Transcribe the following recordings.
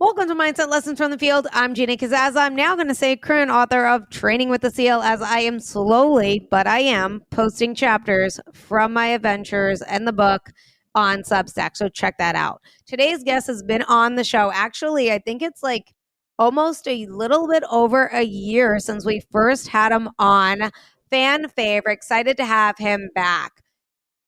Welcome to Mindset Lessons from the Field. I'm Gina Kazaz. I'm now going to say current author of Training with the SEAL, as I am slowly, but I am posting chapters from my adventures and the book on Substack. So check that out. Today's guest has been on the show. Actually, I think it's like almost a little bit over a year since we first had him on. Fan favorite. Excited to have him back.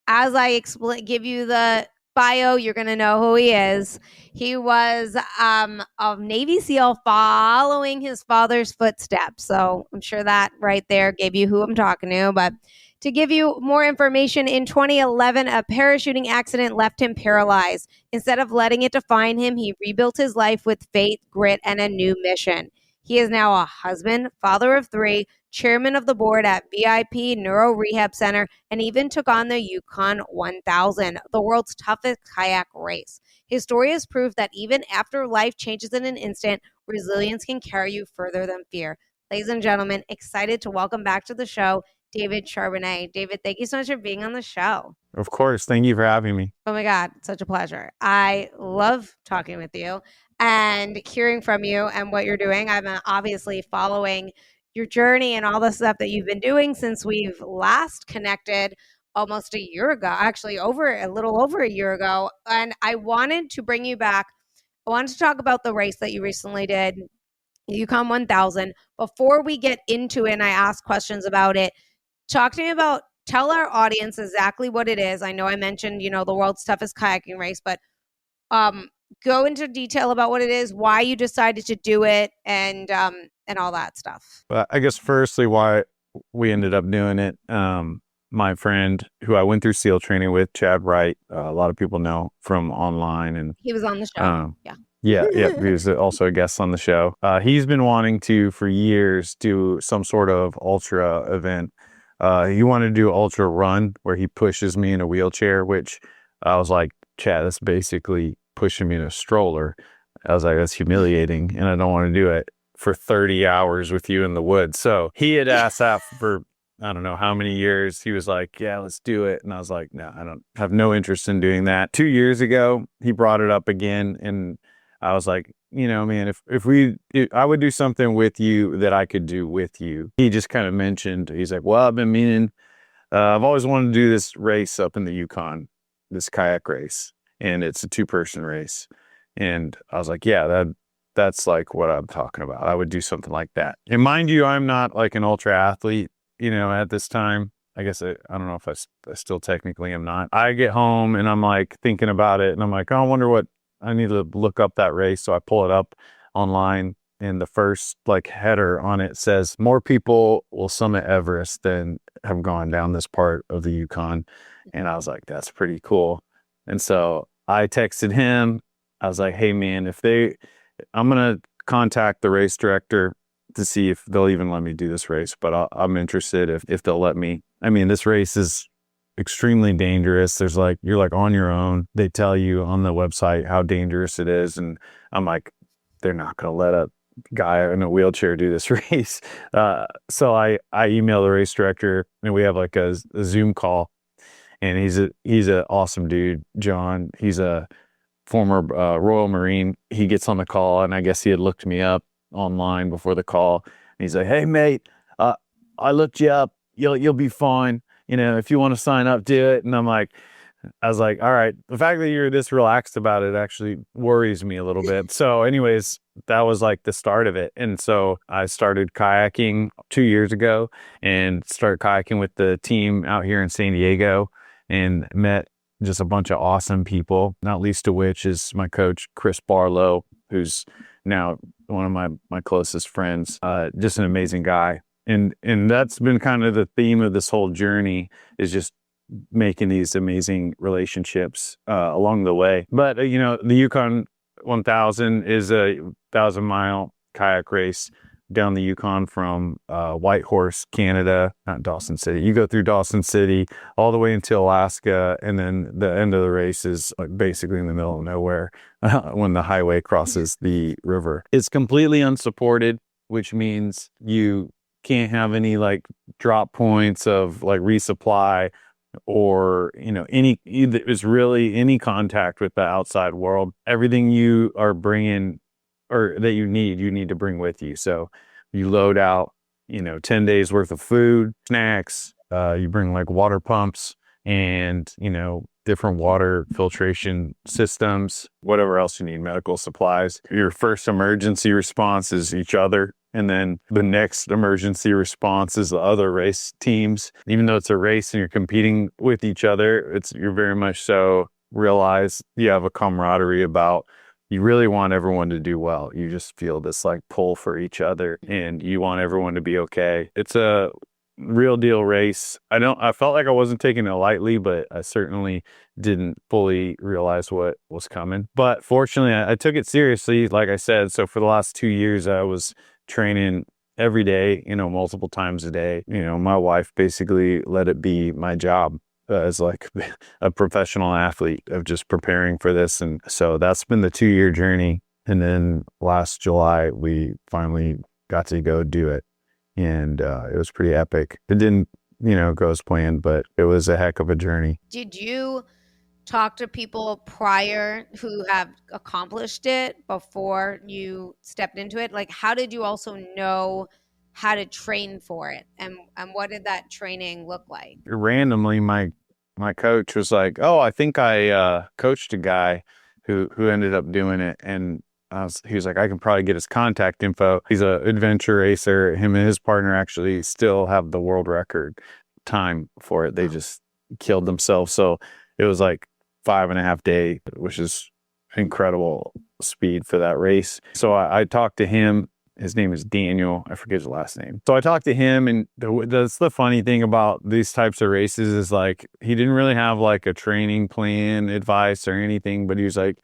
As I give you the bio, you're going to know who he is. He was a Navy SEAL following his father's footsteps. So I'm sure that right there gave you who I'm talking to. But to give you more information, in 2011, a parachuting accident left him paralyzed. Instead of letting it define him, he rebuilt his life with faith, grit, and a new mission. He is now a husband, father of 3, chairman of the board at VIP Neuro Rehab Center, and even took on the Yukon 1000, the world's toughest kayak race. His story is proof that even after life changes in an instant, resilience can carry you further than fear. Ladies and gentlemen, excited to welcome back to the show, David Charbonnet. David, thank you so much for being on the show. Of course. Thank you for having me. Oh my God, such a pleasure. I love talking with you and hearing from you and what you're doing. I'm obviously following your journey and all the stuff that you've been doing since we've last connected almost a year ago, actually a little over a year ago. And I wanted to bring you back. I wanted to talk about the race that you recently did, Yukon 1000. Before we get into it and I ask questions about it, talk to me about, tell our audience exactly what it is. I know I mentioned, the world's toughest kayaking race, but go into detail about what it is, why you decided to do it, and all that stuff. Well, I guess firstly, why we ended up doing it. My friend who I went through SEAL training with, Chad Wright, a lot of people know from online, and he was on the show. Yeah, he was also a guest on the show. He's been wanting to, for years, do some sort of ultra event. He wanted to do ultra run where he pushes me in a wheelchair, which I was like, Chad, that's basically pushing me in a stroller. I was like, that's humiliating, and I don't want to do it for 30 hours with you in the woods. So he had asked that for, I don't know how many years. He was like, yeah, let's do it. And I was like, no, I don't have no interest in doing that. 2 years ago, he brought it up again. And I was like, man, if I would do something with you that I could do with you. He just kind of mentioned, he's like, well, I've been meaning, I've always wanted to do this race up in the Yukon, this kayak race. And it's a 2-person race. And I was like, yeah, that's like what I'm talking about. I would do something like that. And mind you, I'm not like an ultra athlete, at this time. I guess I don't know if I still technically am not. I get home and I'm like thinking about it and I'm like, oh, I wonder what I need to look up that race. So I pull it up online and the first like header on it says more people will summit Everest than have gone down this part of the Yukon. And I was like, that's pretty cool. And so I texted him. I was like, hey man, I'm going to contact the race director to see if they'll even let me do this race, but I'm interested if they'll let me. I mean, this race is extremely dangerous. You're like on your own. They tell you on the website how dangerous it is. And I'm like, they're not going to let a guy in a wheelchair do this race. So I emailed the race director and we have like a Zoom call, and he's an awesome dude, John. He's a former Royal Marine. He gets on the call, and I guess he had looked me up online before the call. And he's like, hey mate, I looked you up. You'll be fine. If you want to sign up, do it. And I was like, all right. The fact that you're this relaxed about it actually worries me a little bit. So anyways, that was like the start of it. And so I started kayaking 2 years ago and started kayaking with the team out here in San Diego and met just a bunch of awesome people, not least of which is my coach, Chris Barlow, who's now one of my closest friends, just an amazing guy. And that's been kind of the theme of this whole journey, is just making these amazing relationships along the way. But, the Yukon 1000 is a 1,000-mile kayak race down the Yukon from Whitehorse, Canada, not Dawson City. You go through Dawson City all the way into Alaska, and then the end of the race is like basically in the middle of nowhere when the highway crosses the river. It's completely unsupported, which means you can't have any like drop points of like resupply or, there's really any contact with the outside world. Everything you are bringing or that you need to bring with you. So you load out, 10 days worth of food, snacks, you bring like water pumps and, different water filtration systems, whatever else you need, medical supplies. Your first emergency response is each other. And then the next emergency response is the other race teams. Even though it's a race and you're competing with each other, you're very much so realize you have a camaraderie about, you really want everyone to do well. You just feel this like pull for each other and you want everyone to be okay. It's a real deal race. I felt like I wasn't taking it lightly, but I certainly didn't fully realize what was coming. But fortunately, I took it seriously, like I said. So for the last 2 years, I was training every day, multiple times a day. My wife basically let it be my job as like a professional athlete of just preparing for this. And so that's been the 2-year journey. And then last July, we finally got to go do it. And it was pretty epic. It didn't, go as planned, but it was a heck of a journey. Did you talk to people prior who have accomplished it before you stepped into it? Like, how did you also know how to train for it? And what did that training look like? Randomly, my coach was like, "Oh, I think I coached a guy who ended up doing it." And he was like, "I can probably get his contact info." He's an adventure racer. Him and his partner actually still have the world record time for it. They just killed themselves. So it was like 5.5 day, which is incredible speed for that race. So I talked to him. His name is Daniel. I forget his last name. So I talked to him, and that's the funny thing about these types of races is like, he didn't really have like a training plan advice or anything, but he was like,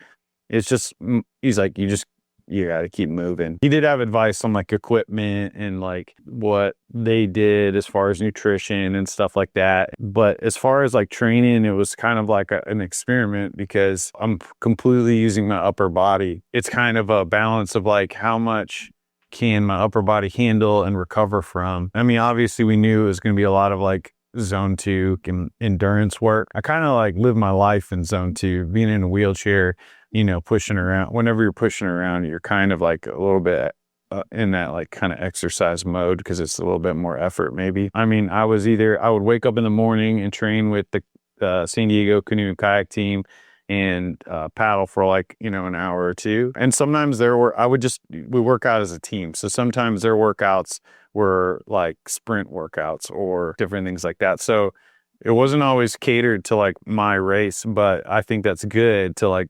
he's like, you got to keep moving. He did have advice on like equipment and like what they did as far as nutrition and stuff like that. But as far as like training, it was kind of like an experiment because I'm completely using my upper body. It's kind of a balance of like, how much can my upper body handle and recover from? I mean, obviously we knew it was going to be a lot of like zone 2 endurance work. I kind of like live my life in zone 2, being in a wheelchair, pushing around. Whenever you're pushing around, you're kind of like a little bit in that like kind of exercise mode because it's a little bit more effort maybe. I mean, I would wake up in the morning and train with the San Diego canoe and kayak team and paddle for like, an hour or two. And sometimes we work out as a team. So sometimes their workouts were like sprint workouts or different things like that. So it wasn't always catered to like my race, but I think that's good to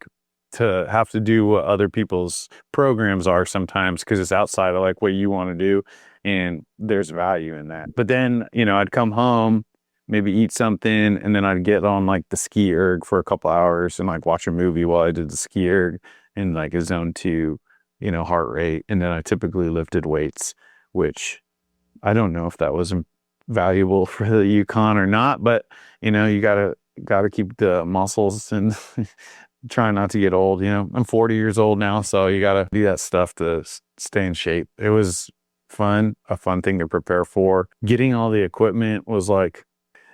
have to do what other people's programs are sometimes because it's outside of like what you want to do. And there's value in that. But then, I'd come home, maybe eat something, and then I'd get on like the ski erg for a couple hours and like watch a movie while I did the ski erg in like a zone 2, heart rate. And then I typically lifted weights, which I don't know if that was valuable for the Yukon or not, but you gotta keep the muscles and try not to get old. I'm 40 years old now, so you gotta do that stuff to stay in shape. It was a fun thing to prepare for. Getting all the equipment was like,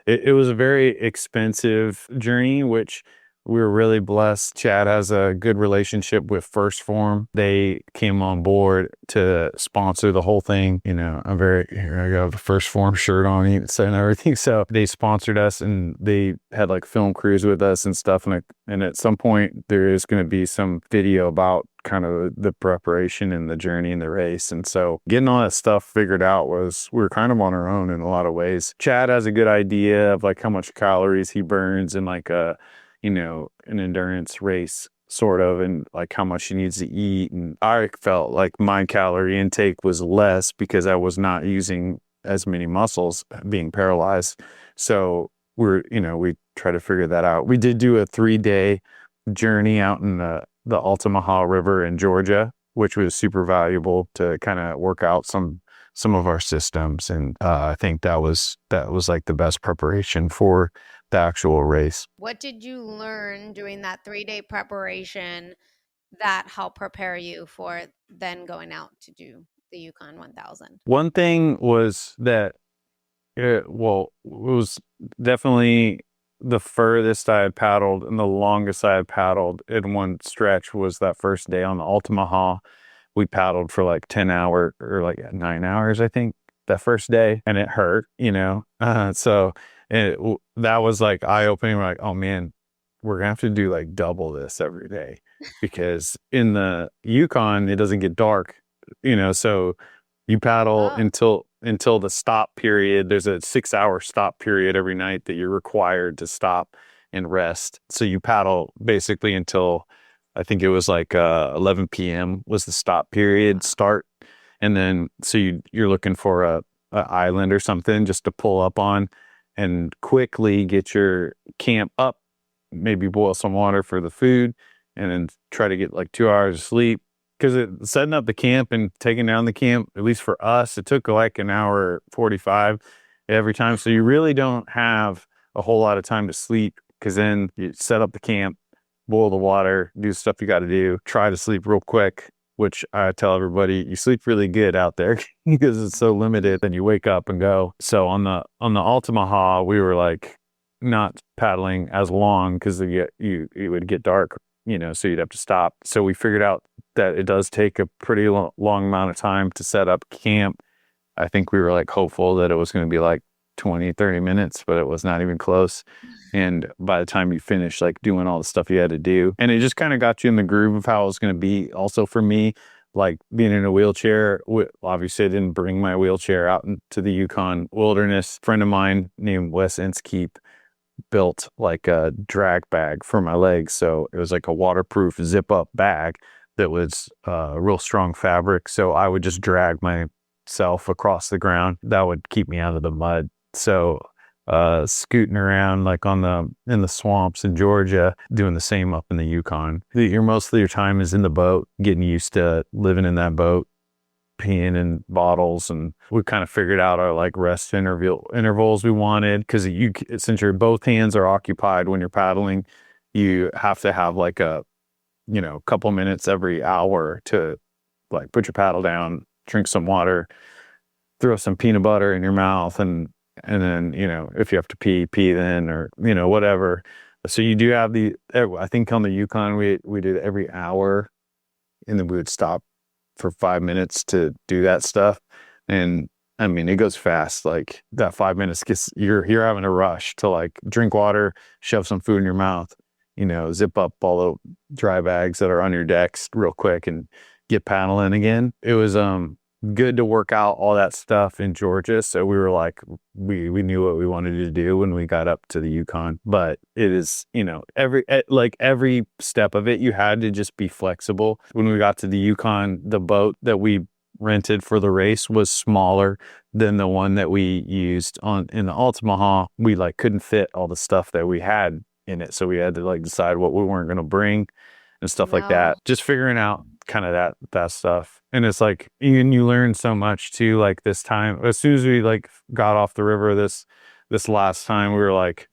it was a very expensive journey, which we were really blessed. Chad has a good relationship with First Form. They came on board to sponsor the whole thing. Here I got the First Form shirt on and everything. So they sponsored us and they had like film crews with us and stuff. And at some point there is going to be some video about kind of the preparation and the journey and the race. And so getting all that stuff figured out we were kind of on our own in a lot of ways. Chad has a good idea of like how much calories he burns in like an endurance race sort of, and like how much he needs to eat. And I felt like my calorie intake was less because I was not using as many muscles being paralyzed. So we try to figure that out. We did do a 3-day journey out in the Altamaha River in Georgia, which was super valuable to kind of work out some of our systems. And I think that was like the best preparation for the actual race. What did you learn doing that 3-day preparation that helped prepare you for then going out to do the Yukon 1000? One thing was that it was definitely the furthest I had paddled and the longest I had paddled in one stretch was that first day on the Altamaha, we paddled for like 10 hours or like 9 hours, I think, that first day, and it hurt, so that was like eye-opening. We're like, oh man, we're gonna have to do like double this every day, because in the Yukon it doesn't get dark, so you paddle until the stop period. There's a 6-hour stop period every night that you're required to stop and rest. So you paddle basically until, I think it was like 11 p.m. was the stop period start. And then so you're looking for a island or something just to pull up on and quickly get your camp up, maybe boil some water for the food, and then try to get like 2 hours of sleep. Because setting up the camp and taking down the camp, at least for us, it took like an hour 45 every time. So you really don't have a whole lot of time to sleep, because then you set up the camp, boil the water, do stuff you got to do, try to sleep real quick, which I tell everybody, you sleep really good out there because it's so limited. Then you wake up and go. So on the Altamaha, we were like not paddling as long because it would get dark, so you'd have to stop. So we figured out that it does take a pretty long amount of time to set up camp. I think we were like hopeful that it was going to be like 20, 30 minutes, but it was not even close. And by the time you finish like doing all the stuff you had to do, and it just kind of got you in the groove of how it was going to be. Also for me, like being in a wheelchair, obviously I didn't bring my wheelchair out into the Yukon wilderness. A friend of mine named Wes Inskeep built like a drag bag for my legs. So it was like a waterproof zip up bag that was real strong fabric. So I would just drag myself across the ground. That would keep me out of the mud. So scooting around like in the swamps in Georgia, doing the same up in the Yukon. Most of your time is in the boat, getting used to living in that boat, peeing in bottles. And we kind of figured out our like rest intervals we wanted, because since your both hands are occupied when you're paddling, you have to have like a couple minutes every hour to like put your paddle down, drink some water, throw some peanut butter in your mouth, and then if you have to pee then, or whatever. So you do have I think on the Yukon we did every hour, and then we would stop for 5 minutes to do that stuff. And I mean, it goes fast. Like that 5 minutes you're having a rush to like drink water, shove some food in your mouth, zip up all the dry bags that are on your decks real quick and get paddling again. It was good to work out all that stuff in Georgia. So we were like, we knew what we wanted to do when we got up to the Yukon. But it is, every step of it, you had to just be flexible. When we got to the Yukon, the boat that we rented for the race was smaller than the one that we used in the Altamaha. We like couldn't fit all the stuff that we had in it. So we had to like decide what we weren't going to bring and stuff like that. Just figuring out kind of that stuff. And it's like, you learn so much too. Like this time, as soon as we like got off the river this last time, we were like,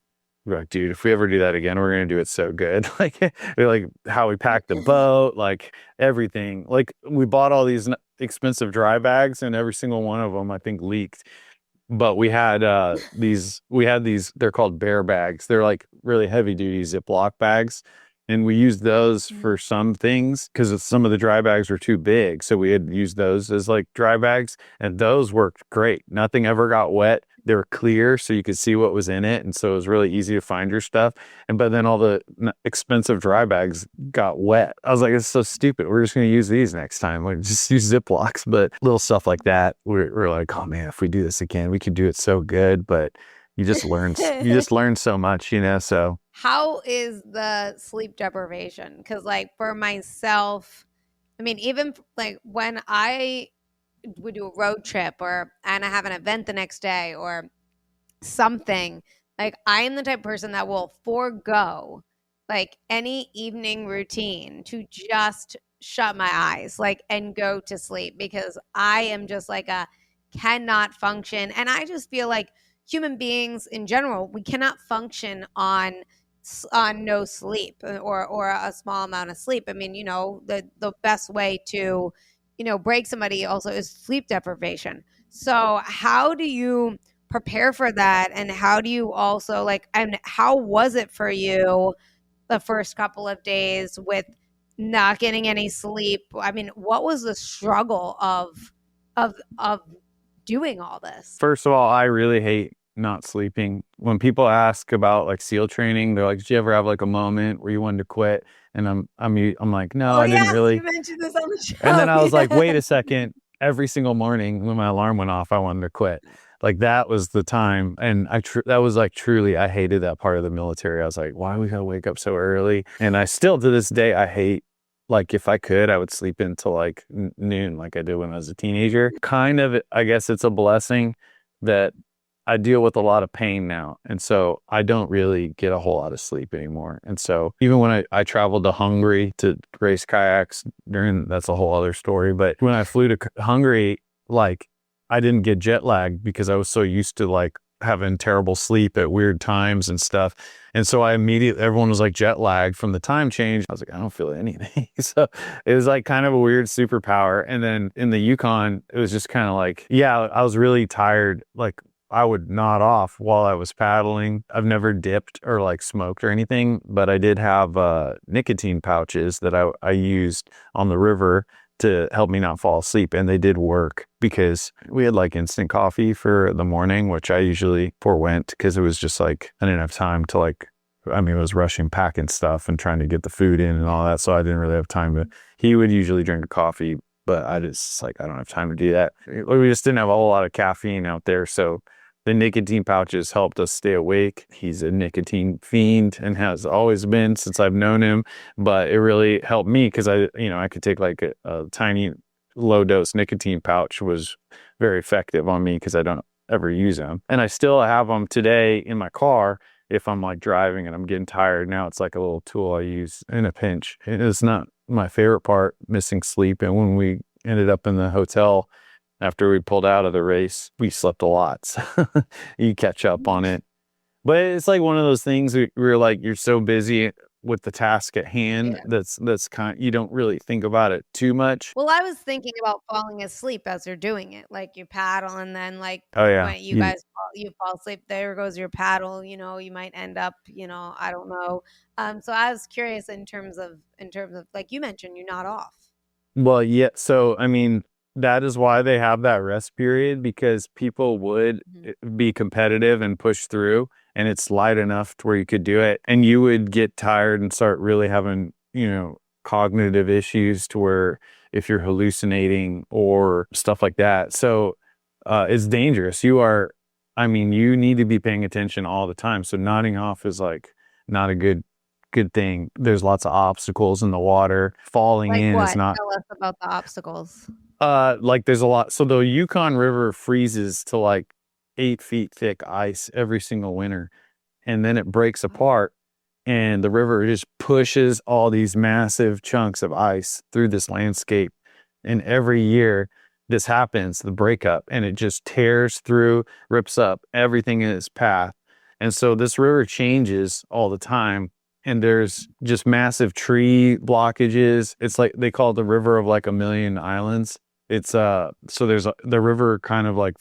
dude, if we ever do that again, we're going to do it so good. Like how we packed the boat, like everything. Like we bought all these expensive dry bags, and every single one of them I think leaked. But we had these, they're called bear bags. They're like really heavy duty Ziploc bags. And we used those for some things because some of the dry bags were too big. So we had used those as like dry bags, and those worked great. Nothing ever got wet. They were clear so you could see what was in it. And so it was really easy to find your stuff. But then all the expensive dry bags got wet. I was like, it's so stupid. We're just going to use these next time. We just use Ziplocs. But little stuff like that, we're like, oh man, if we do this again, we could do it so good. But you just learn so much, so. How is the sleep deprivation? Because like for myself, I mean, even like when I would do a road trip and I have an event the next day or something, like I am the type of person that will forego like any evening routine to just shut my eyes and go to sleep, because I am just like cannot function. And I just feel like human beings in general, we cannot function on no sleep or a small amount of sleep. I mean, the best way to, break somebody also is sleep deprivation. So how do you prepare for that? And how do you also and how was it for you the first couple of days with not getting any sleep. I mean, what was the struggle of doing all this? First of all, I really hate not sleeping. When people ask about like SEAL training, they're like, "Did you ever have like a moment where you wanted to quit?" And I'm like, "No, Oh I didn't yes, really." you mentioned this on the show. And then I was like, "Wait Yeah. a second." Every single morning when my alarm went off, I wanted to quit. Like that was the time, and that was like truly, I hated that part of the military. I was like, "Why we gotta wake up so early?" And I still to this day, I hate. Like if I could, I would sleep until like noon, like I did when I was a teenager. Kind of, I guess it's a blessing that I deal with a lot of pain now. And so I don't really get a whole lot of sleep anymore. And so even when I traveled to Hungary to race kayaks that's a whole other story. But when I flew to Hungary, like I didn't get jet lagged because I was so used to like having terrible sleep at weird times and stuff. And so everyone was like jet lagged from the time change. I was like, I don't feel anything. So it was like kind of a weird superpower. And then in the Yukon, it was just kind of like, yeah, I was really tired. Like I would nod off while I was paddling. I've never dipped or like smoked or anything, but I did have nicotine pouches that I used on the river to help me not fall asleep. And they did work because we had like instant coffee for the morning, which I usually forewent because it was just like, I didn't have time to like, I mean, I was rushing packing stuff and trying to get the food in and all that. So I didn't really have time he would usually drink a coffee, but I just like, I don't have time to do that. We just didn't have a whole lot of caffeine out there. So the nicotine pouches helped us stay awake. He's a nicotine fiend and has always been since I've known him. But it really helped me because I could take like a tiny low dose nicotine pouch was very effective on me because I don't ever use them. And I still have them today in my car if I'm like driving and I'm getting tired. Now it's like a little tool I use in a pinch. It's not my favorite part, missing sleep. And when we ended up in the hotel, after we pulled out of the race, we slept a lot. So you catch up on it. But it's like one of those things where like you're so busy with the task at hand that's you don't really think about it too much. Well, I was thinking about falling asleep as you're doing it. Like you paddle and then like Oh yeah. when you fall asleep, there goes your paddle, you might end up, I don't know. So I was curious in terms of like you mentioned, you're not off. Well, yeah. So, I mean, that is why they have that rest period because people would be competitive and push through and it's light enough to where you could do it. And you would get tired and start really having, cognitive issues to where if you're hallucinating or stuff like that. So, it's dangerous. You need to be paying attention all the time. So nodding off is like not a good thing. There's lots of obstacles in the water. Falling Like in what? is not. Tell us about the obstacles. Like there's a lot. So the Yukon River freezes to like 8 feet thick ice every single winter, and then it breaks apart, and the river just pushes all these massive chunks of ice through this landscape. And every year this happens, the breakup, and it just tears through, rips up everything in its path. And so this river changes all the time. And there's just massive tree blockages. It's like they call it the river of like a million islands. It's so the river kind of like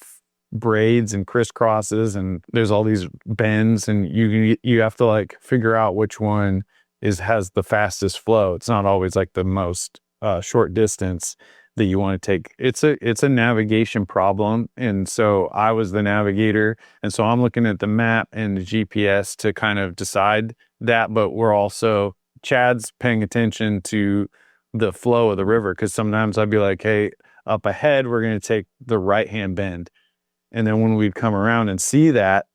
braids and crisscrosses, and there's all these bends, and you have to like figure out which one has the fastest flow. It's not always like the most short distance that you want to take. It's a navigation problem, and so I was the navigator, and so I'm looking at the map and the GPS to kind of decide that. But Chad's paying attention to the flow of the river because sometimes I'd be like, hey, up ahead we're going to take the right hand bend, and then when we'd come around and see that,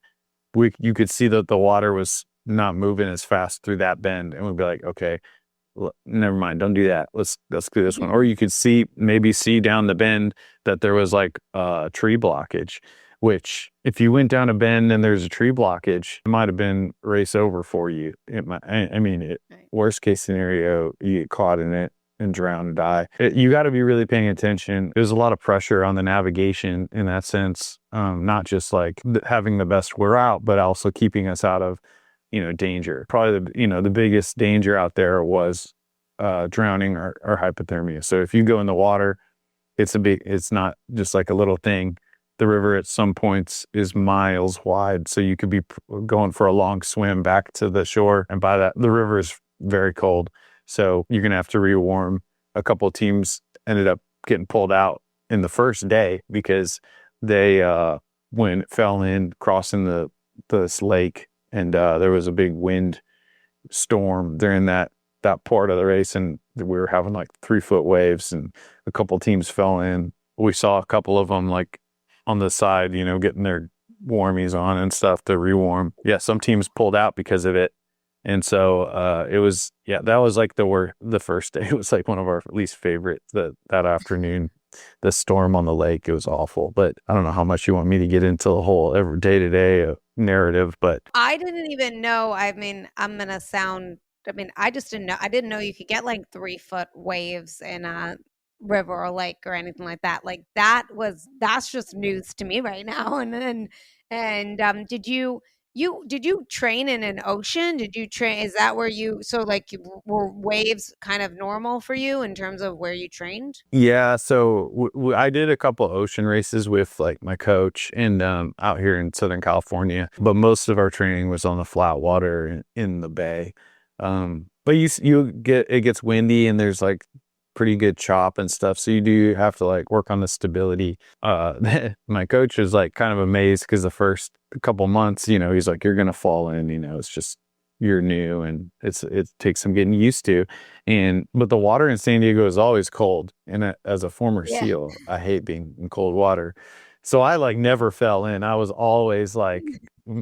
you could see that the water was not moving as fast through that bend, and we'd be like, okay, never mind, don't do that, let's do this one. Or you could see down the bend that there was like a tree blockage, which if you went down a bend and there's a tree blockage, it might have been race over for you. Worst case scenario, you get caught in it and drown and die. You got to be really paying attention. There's a lot of pressure on the navigation in that sense, not just like having the best we're out, but also keeping us out of danger. Probably the biggest danger out there was drowning or hypothermia. So if you go in the water, it's not just like a little thing. The river at some points is miles wide, so you could be going for a long swim back to the shore, and by that, the river is very cold. So you're going to have to rewarm. A couple of teams ended up getting pulled out in the first day because they when it fell in crossing this lake, and there was a big wind storm during that part of the race, and we were having like 3-foot waves, and a couple of teams fell in. We saw a couple of them like on the side, getting their warmies on and stuff to rewarm. Yeah, some teams pulled out because of it. And so it was, that was like the first day. It was like one of our least favorite that afternoon. The storm on the lake, it was awful. But I don't know how much you want me to get into the whole every day-to-day narrative, but I didn't even know. I mean, I just didn't know. I didn't know you could get like 3-foot waves in a river or lake or anything like that. Like that's just news to me right now. Did you train in an ocean? Did you train? Is that where were waves kind of normal for you in terms of where you trained? yeah. So I did a couple ocean races with like my coach and out here in Southern California, but most of our training was on the flat water in the bay. But it gets windy and there's like pretty good chop and stuff. So you do have to like work on the stability. My coach was like kind of amazed because the first couple months, he's like, you're going to fall in, it's just, you're new and it takes some getting used to. But the water in San Diego is always cold. And as a former SEAL, I hate being in cold water. So I like never fell in. I was always like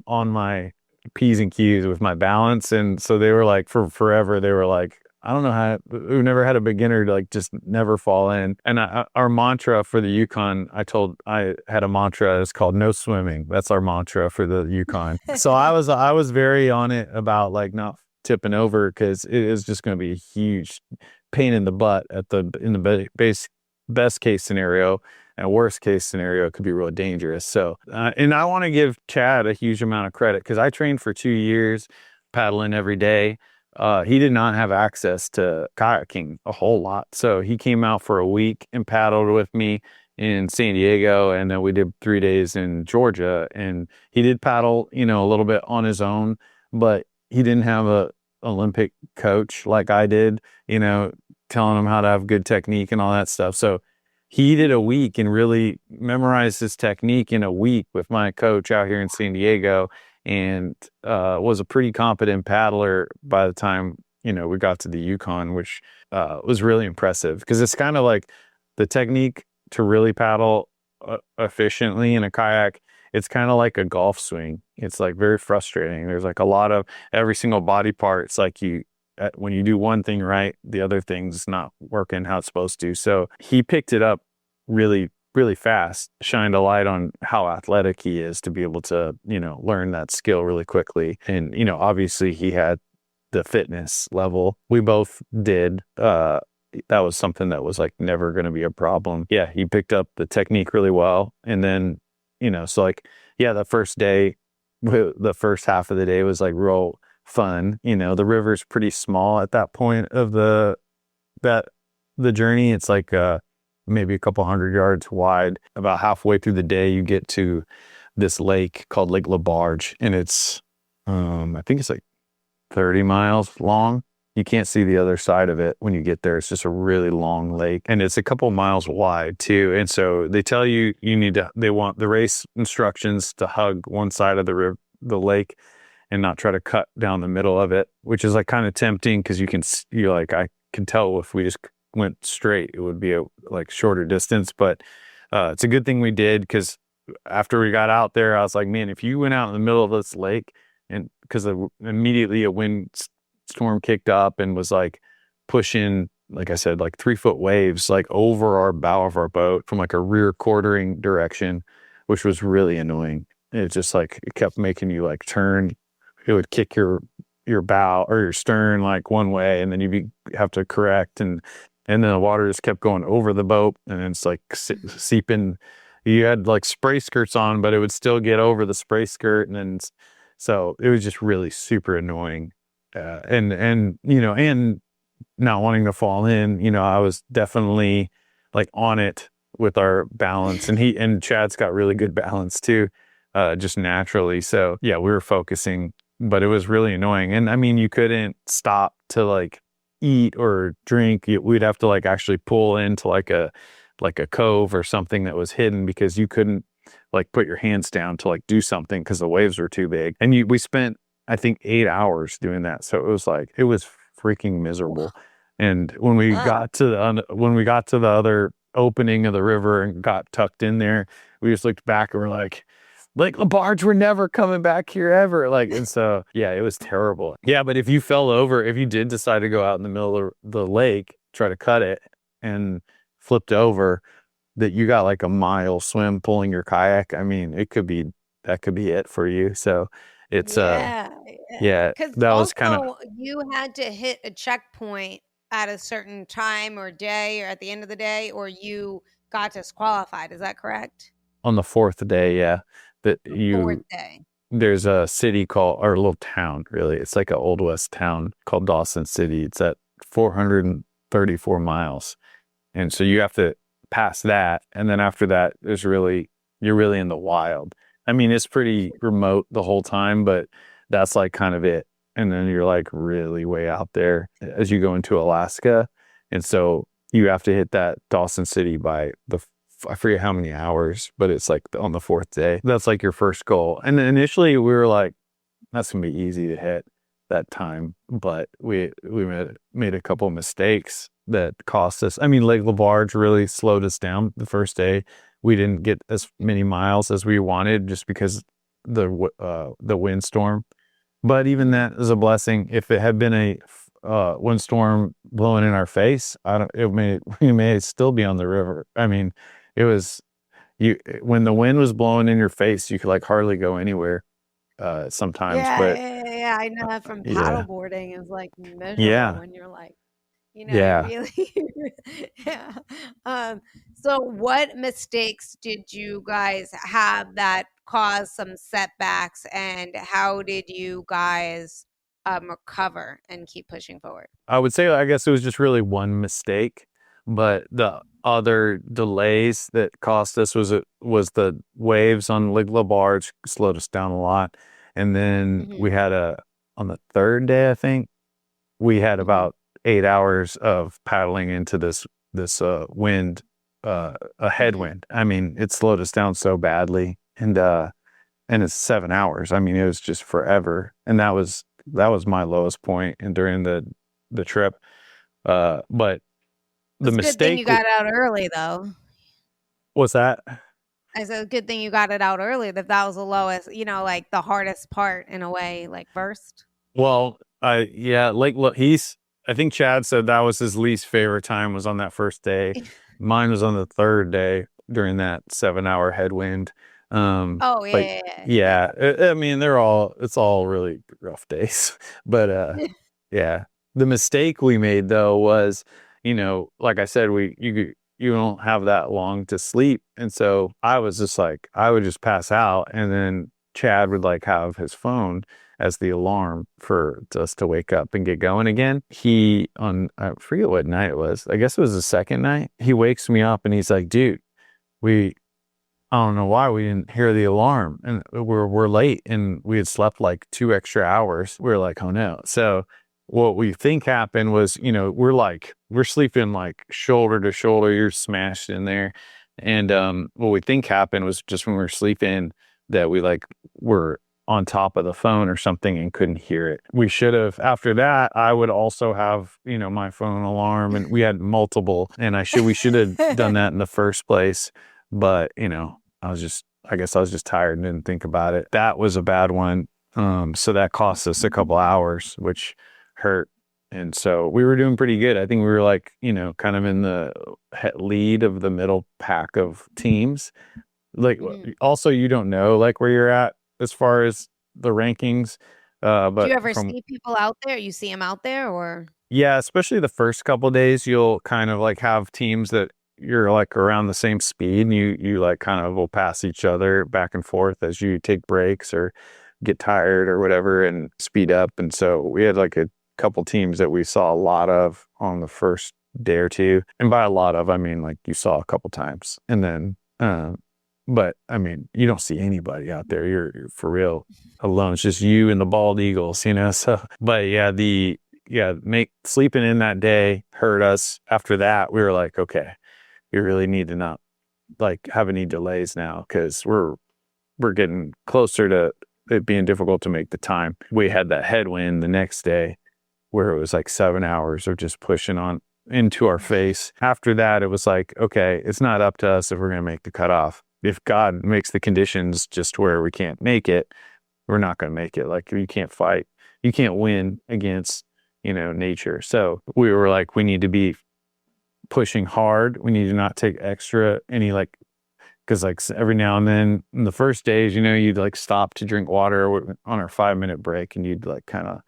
on my P's and Q's with my balance. And so they were like, for forever, they were like, I don't know how, we've never had a beginner to like just never fall in. And our mantra for the Yukon, I had a mantra, it's called no swimming. That's our mantra for the Yukon. So I was very on it about like not tipping over because it is just going to be a huge pain in the butt in the best case scenario. And worst case scenario, it could be real dangerous. So, and I want to give Chad a huge amount of credit because I trained for 2 years paddling every day. He did not have access to kayaking a whole lot. So he came out for a week and paddled with me in San Diego. And then we did 3 days in Georgia. And he did paddle, a little bit on his own, but he didn't have a Olympic coach like I did, telling him how to have good technique and all that stuff. So he did a week and really memorized his technique in a week with my coach out here in San Diego. And was a pretty competent paddler by the time, we got to the Yukon, which was really impressive because it's kind of like the technique to really paddle efficiently in a kayak. It's kind of like a golf swing. It's like very frustrating. There's like a lot of every single body part. It's like when you do one thing right, the other thing's not working how it's supposed to. So he picked it up really fast, shined a light on how athletic he is to be able to, learn that skill really quickly. And, obviously he had the fitness level. We both did. That was something that was like never going to be a problem. Yeah, he picked up the technique really well. And then, so like, yeah, the first day, the first half of the day was like real fun. The river's pretty small at that point of the journey. It's like, maybe a couple 100 yards wide. About halfway through the day, you get to this lake called Lake LaBarge, and it's, I think it's like 30 miles long. You can't see the other side of it when you get there. It's just a really long lake, and it's a couple miles wide too. And so they tell you they want the race instructions to hug one side of the lake and not try to cut down the middle of it, which is like kind of tempting because I can tell if we just went straight, it would be a like shorter distance, but it's a good thing we did because after we got out there, I was like, man, if you went out in the middle of this lake and because immediately a wind storm kicked up and was like pushing, like I said, like 3-foot waves, like over our bow of our boat from like a rear quartering direction, which was really annoying. It just like, it kept making you like turn. It would kick your bow or your stern like one way, and then you have to correct, and then the water just kept going over the boat, and it's like seeping. You had like spray skirts on, but it would still get over the spray skirt, and then so it was just really super annoying. And not wanting to fall in, I was definitely like on it with our balance, and Chad's got really good balance too, just naturally. So yeah, we were focusing, but it was really annoying. And I mean, you couldn't stop to like eat or drink, we'd have to like actually pull into like a cove or something that was hidden because you couldn't like put your hands down to like do something because the waves were too big. And we spent, I think, 8 hours doing that. So it was freaking miserable. And when we got to the other opening of the river and got tucked in there, we just looked back and we're like Labarge, we're never coming back here ever. Like, and so, yeah, it was terrible. Yeah. But if you fell over, if you did decide to go out in the middle of the lake, try to cut it and flipped over, that you got like a mile swim pulling your kayak. I mean, that could be it for you. So it's, yeah, Because that was kind of also you had to hit a checkpoint at a certain time or day or at the end of the day, or you got disqualified. Is that correct? on the fourth day. Yeah. That Fourth day. there's a city or a little town, really. It's like an Old West town called Dawson City. It's at 434 miles. And so you have to pass that. And then after that, you're really in the wild. I mean, it's pretty remote the whole time, but that's like kind of it. And then you're like really way out there as you go into Alaska. And so you have to hit that Dawson City by I forget how many hours, but it's like on the fourth day. That's like your first goal. And initially we were like, that's going to be easy to hit that time. But we made a couple of mistakes that cost us. I mean, Lake Labarge really slowed us down the first day. We didn't get as many miles as we wanted just because the windstorm. But even that is a blessing. If it had been a windstorm blowing in our face, we may still be on the river. I mean, it was when the wind was blowing in your face, you could like hardly go anywhere sometimes. Yeah. I know that from Yeah. paddleboarding is like miserable Yeah. when you're like, Yeah. really, yeah. So what mistakes did you guys have that caused some setbacks, and how did you guys recover and keep pushing forward? I would say, I guess it was just really one mistake, but the other delays that cost us was the waves on Lake Labarge slowed us down a lot. And then we had on the third day, I think, we had about 8 hours of paddling into this wind, a headwind. I mean, it slowed us down so badly, and it's 7 hours. I mean, it was just forever, and that was my lowest point and during the trip. But the It's a good thing mistake. you got out early, though. What's that? I said, good thing you got it out early. That was the lowest, like the hardest part in a way, like first. Well, I think Chad said that was his least favorite time was on that first day. Mine was on the third day during that 7-hour headwind. Oh Yeah. I mean, it's all really rough days, but, yeah, the mistake we made though was, like I said, you don't have that long to sleep. And so I was just like, I would just pass out, and then Chad would like have his phone as the alarm for us to wake up and get going again. I forget what night it was. I guess it was the second night. He wakes me up and he's like, dude, I don't know why we didn't hear the alarm, and we're late, and we had slept like 2 extra hours. We were like, oh no. So what we think happened was, we're sleeping like shoulder to shoulder. You're smashed in there. And what we think happened was just when we were sleeping that we like were on top of the phone or something and couldn't hear it. We should have, after that, I would also have, my phone alarm, and we had multiple, and we should have done that in the first place. But, I guess I was just tired and didn't think about it. That was a bad one. So that cost us a couple hours, which hurt. And so we were doing pretty good. I think we were like, kind of in the lead of the middle pack of teams. Like, also, you don't know like where you're at as far as the rankings. But do you ever see people out there? You see them out there, or? Yeah, especially the first couple of days, you'll kind of like have teams that you're like around the same speed, and you like kind of will pass each other back and forth as you take breaks or get tired or whatever and speed up. And so we had like a couple teams that we saw a lot of on the first day or two. And by a lot of, I mean, like you saw a couple times, and then, but I mean, you don't see anybody out there. You're for real alone. It's just you and the bald eagles, So, but yeah, sleeping in that day hurt us. After that, we were like, okay, we really need to not like have any delays now, because we're getting closer to it being difficult to make the time. We had that headwind the next day where it was like 7 hours of just pushing on into our face. After that, it was like, okay, it's not up to us if we're going to make the cutoff. If God makes the conditions just where we can't make it, we're not going to make it. Like, you can't fight, you can't win against, nature. So we were like, we need to be pushing hard. We need to not take extra any because like every now and then in the first days, you'd like stop to drink water on our 5-minute break, and you'd like kind of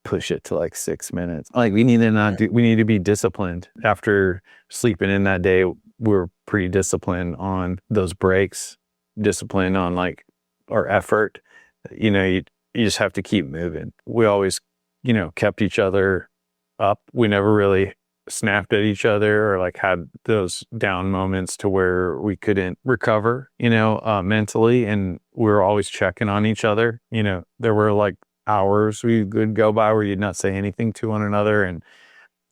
push it to like 6 minutes. Like, we need to be disciplined. After sleeping in that day, we're pretty disciplined on those breaks, disciplined on like our effort. You just have to keep moving. We always, kept each other up. We never really snapped at each other or like had those down moments to where we couldn't recover, mentally. And we were always checking on each other. There were like hours we would go by where you'd not say anything to one another, and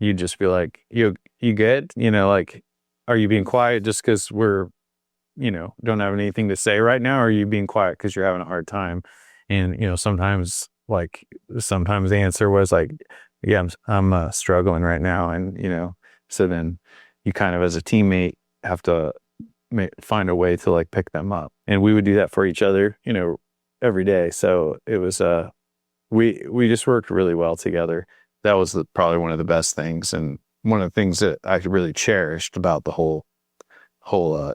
you'd just be like, you good? Like, are you being quiet just because we're, don't have anything to say right now? Or are you being quiet because you're having a hard time? And, sometimes the answer was like, yeah, I'm struggling right now. And, so then you kind of, as a teammate, have to find a way to like pick them up. And we would do that for each other, every day. So it was, we just worked really well together. That was probably one of the best things, and one of the things that I really cherished about the whole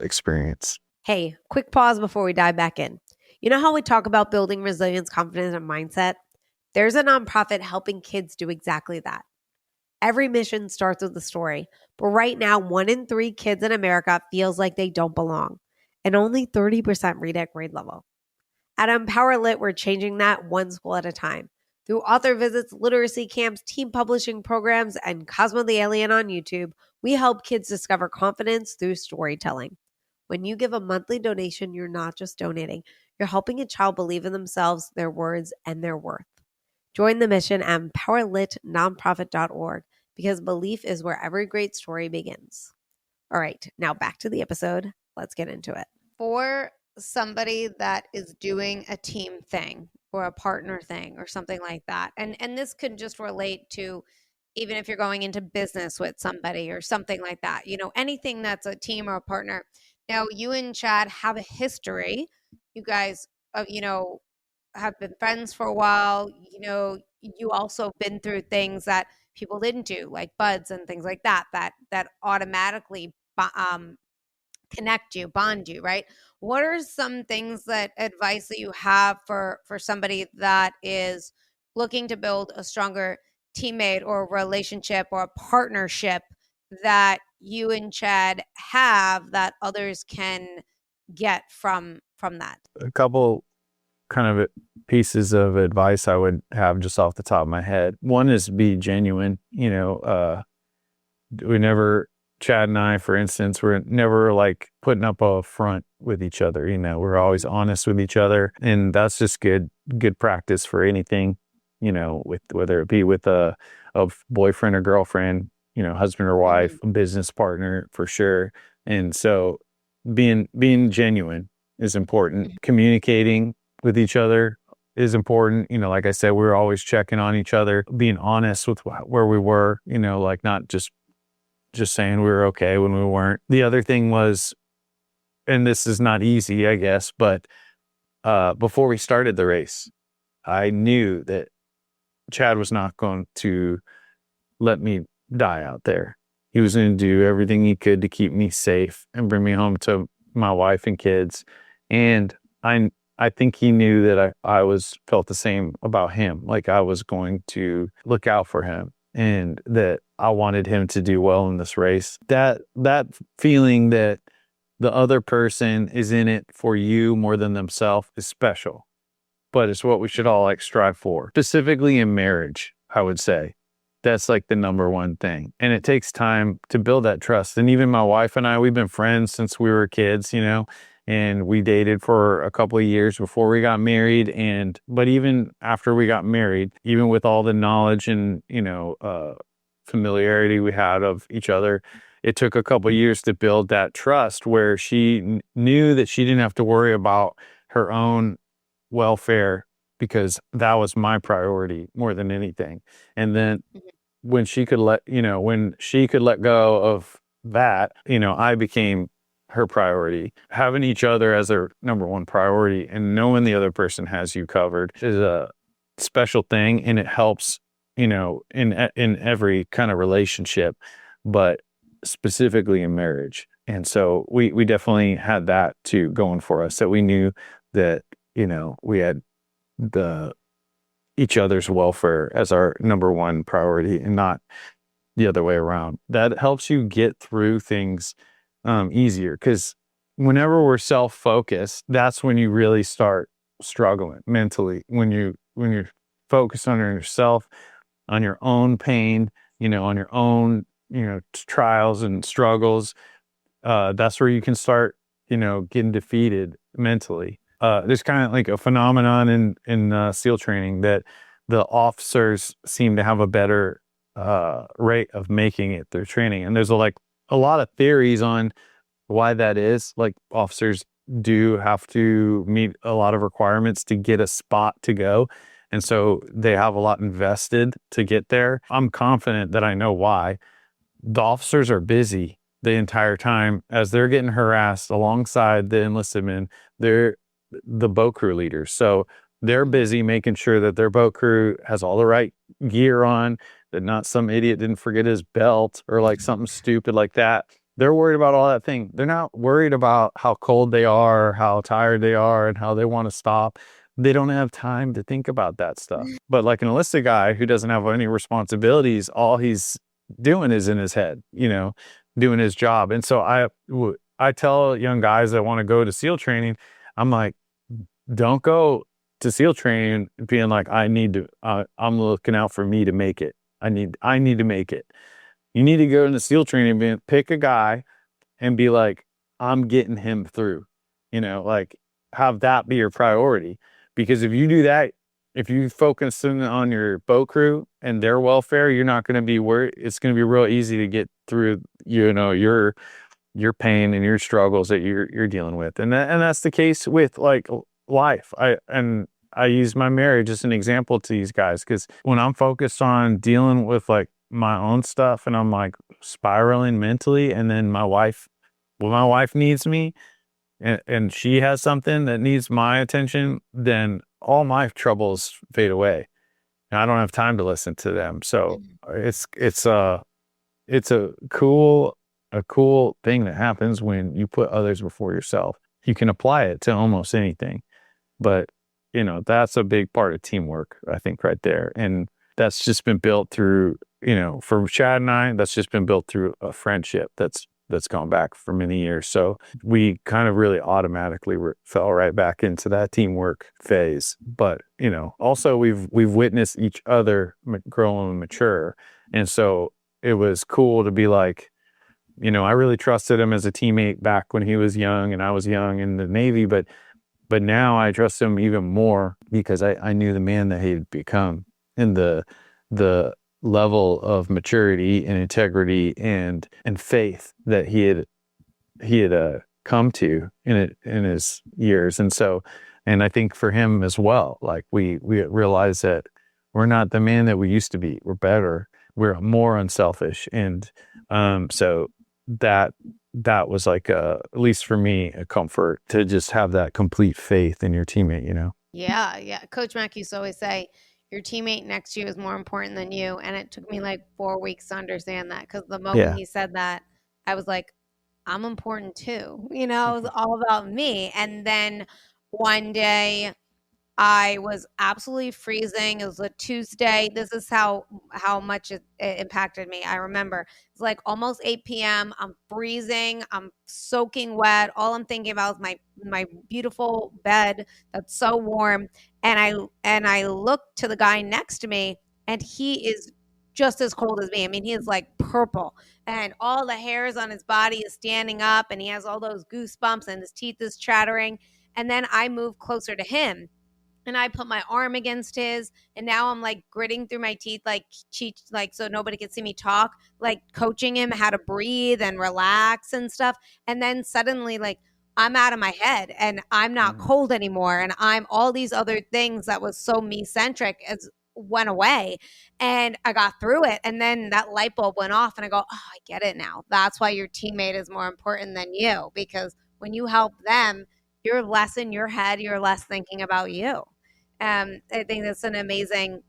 experience. Hey, quick pause before we dive back in. You know how we talk about building resilience, confidence, and mindset? There's a nonprofit helping kids do exactly that. Every mission starts with a story, but right now, 1 in 3 kids in America feels like they don't belong, and only 30% read at grade level. At Empower Lit, we're changing that one school at a time. Through author visits, literacy camps, team publishing programs, and Cosmo the Alien on YouTube, we help kids discover confidence through storytelling. When you give a monthly donation, you're not just donating. You're helping a child believe in themselves, their words, and their worth. Join the mission at empowerlitnonprofit.org, because belief is where every great story begins. All right, now back to the episode. Let's get into it. For somebody that is doing a team thing or a partner thing or something like that, and this could just relate to even if you're going into business with somebody or something like that, anything that's a team or a partner. Now, you and Chad have a history. You guys, have been friends for a while. You also been through things that people didn't do, like buds and things like that automatically connect you, bond you, right? What are some advice that you have for somebody that is looking to build a stronger teammate or relationship or a partnership that you and Chad have that others can get from that? A couple kind of pieces of advice I would have just off the top of my head. One is be genuine. Chad and I, for instance, we're never like putting up a front with each other. We're always honest with each other, and that's just good practice for anything, with whether it be with a boyfriend or girlfriend, husband or wife, a business partner, for sure. And so being genuine is important. Communicating with each other is important. Like I said, we were always checking on each other, being honest with where we were, like not just saying we were okay when we weren't. The other thing was, and this is not easy, I guess, but before we started the race, I knew that Chad was not going to let me die out there. He was going to do everything he could to keep me safe and bring me home to my wife and kids. And I think he knew that I felt the same about him. Like, I was going to look out for him, and that I wanted him to do well in this race. That feeling that the other person is in it for you more than themselves is special, but it's what we should all like strive for. Specifically in marriage, I would say that's like the number one thing. And it takes time to build that trust. And even my wife and I, we've been friends since we were kids, and we dated for a couple of years before we got married. But even after we got married, even with all the knowledge and, familiarity we had of each other, it took a couple of years to build that trust where she knew that she didn't have to worry about her own welfare, because that was my priority more than anything. And then when she could let go of that, I became her priority. Having each other as their number one priority and knowing the other person has you covered is a special thing, and it helps, in every kind of relationship, but specifically in marriage. And so we definitely had that too going for us, that we knew that, we had the each other's welfare as our number one priority and not the other way around. That helps you get through things easier, because whenever we're self-focused, that's when you really start struggling mentally. When you're focused on yourself, on your own pain, on your own, trials and struggles, that's where you can start, getting defeated mentally. There's kind of like a phenomenon in SEAL training that the officers seem to have a better rate of making it through training. And there's a lot of theories on why that is. Like, officers do have to meet a lot of requirements to get a spot to go. And so they have a lot invested to get there. I'm confident that I know why. The officers are busy the entire time as they're getting harassed alongside the enlisted men. They're the boat crew leaders. So they're busy making sure that their boat crew has all the right gear on, that not some idiot didn't forget his belt or like something stupid like that. They're worried about all that thing. They're not worried about how cold they are, how tired they are, and how they want to stop. They don't have time to think about that stuff. But like an enlisted guy who doesn't have any responsibilities, all he's doing is in his head, doing his job. And so I tell young guys that want to go to SEAL training, I'm like, don't go to SEAL training being like, I'm looking out for me to make it. I need to make it. You need to go into SEAL training and pick a guy and be like, I'm getting him through, like, have that be your priority. Because if you do that, if you focus on your boat crew and their welfare, you're not going to be worried. It's going to be real easy to get through, your pain and your struggles that you're dealing with. And that's the case with like life. I use my marriage as an example to these guys, because when I'm focused on dealing with like my own stuff and I'm like spiraling mentally, and then when my wife needs me and she has something that needs my attention, then all my troubles fade away and I don't have time to listen to them. So it's a cool thing that happens when you put others before yourself. You can apply it to almost anything, but that's a big part of teamwork, I think, right there. And that's just been built through, for Chad and I, that's just been built through a friendship that's gone back for many years. So we kind of really automatically fell right back into that teamwork phase. But, also we've witnessed each other grow and mature. And so it was cool to be like, I really trusted him as a teammate back when he was young and I was young in the Navy, but now I trust him even more because I knew the man that he'd become, and the level of maturity and integrity and faith that he had come to in his years. And so, and I think for him as well, like we realized that we're not the man that we used to be. We're better. We're more unselfish. And so that was like at least for me, a comfort to just have that complete faith in your teammate, Yeah. Coach Mack used to always say, your teammate next to you is more important than you. And it took me like 4 weeks to understand that, because the moment he said that, I was like, I'm important too. It was all about me. And then one day I was absolutely freezing. It was a Tuesday. This is how much it impacted me. I remember it's like almost 8 p.m. I'm freezing. I'm soaking wet. All I'm thinking about is my beautiful bed that's so warm. And I look to the guy next to me, and he is just as cold as me. I mean, he is like purple, and all the hairs on his body is standing up, and he has all those goosebumps, and his teeth is chattering. And then I move closer to him, and I put my arm against his, and now I'm like gritting through my teeth, like so nobody can see me talk, like coaching him how to breathe and relax and stuff. And then suddenly, like, I'm out of my head, and I'm not cold anymore, and I'm all these other things that was so me centric as went away, and I got through it. And then that light bulb went off, and I go, oh, I get it now. That's why your teammate is more important than you, because when you help them, you're less in your head, you're less thinking about you. I think that's an amazing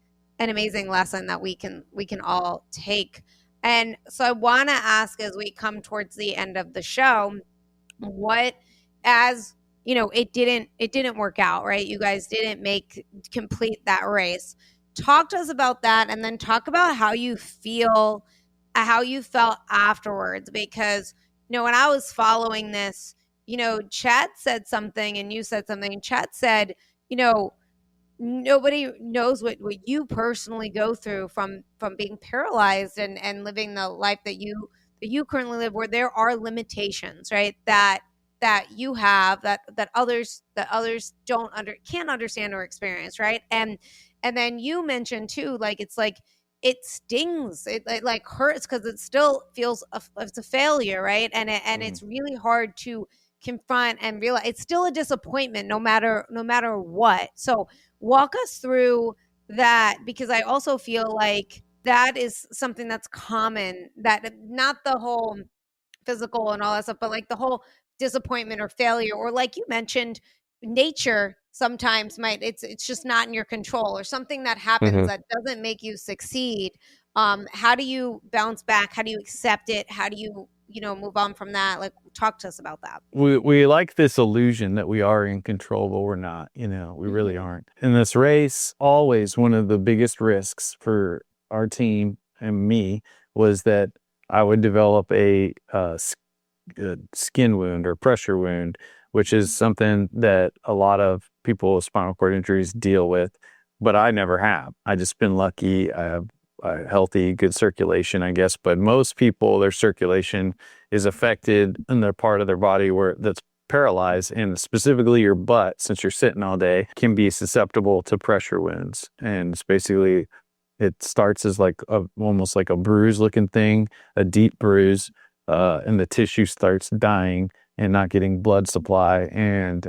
lesson that we can all take. And so I want to ask, as we come towards the end of the show, what, as you know, it didn't work out, right? You guys didn't complete that race. Talk to us about that, and then talk about how you felt afterwards, because when I was following this, Chad said something and you said something. Chad said, nobody knows what you personally go through from being paralyzed and living the life that you currently live, where there are limitations, right? That you have, that others can't understand or experience, right? And then you mentioned too, like, it's like it stings, it like hurts, because it still feels it's a failure, right? And it's really hard to confront and realize it's still a disappointment, no matter what. So walk us through that, because I also feel like that is something that's common, that not the whole physical and all that stuff, but like the whole disappointment or failure, or like you mentioned, nature sometimes it's just not in your control, or something that happens that doesn't make you succeed. How do you bounce back? How do you accept it? How do you move on from that? Like, talk to us about that. We like this illusion that we are in control, but we're not. We really aren't. In this race, always one of the biggest risks for our team and me was that I would develop a skin wound or pressure wound, which is something that a lot of people with spinal cord injuries deal with, but I never have. I just been lucky. I have a healthy, good circulation, I guess. But most people, their circulation is affected in their part of their body that's paralyzed, and specifically your butt, since you're sitting all day, can be susceptible to pressure wounds. And it's basically, it starts as like almost like a bruise looking thing, a deep bruise, and the tissue starts dying and not getting blood supply. And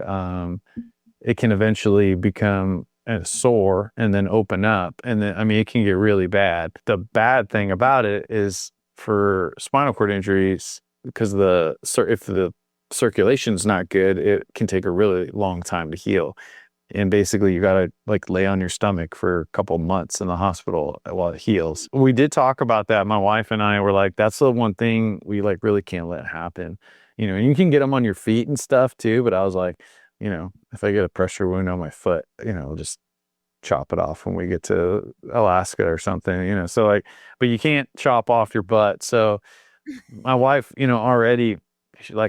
it can eventually become sore and then open up. And then, it can get really bad. The bad thing about it is, for spinal cord injuries, because if the circulation's not good, it can take a really long time to heal. And basically you got to like lay on your stomach for a couple months in the hospital while it heals. We did talk about that. My wife and I were like, that's the one thing we like really can't let happen. And you can get them on your feet and stuff too. But I was like, if I get a pressure wound on my foot, I'll just chop it off when we get to Alaska or something, so like, but you can't chop off your butt. So my wife, already,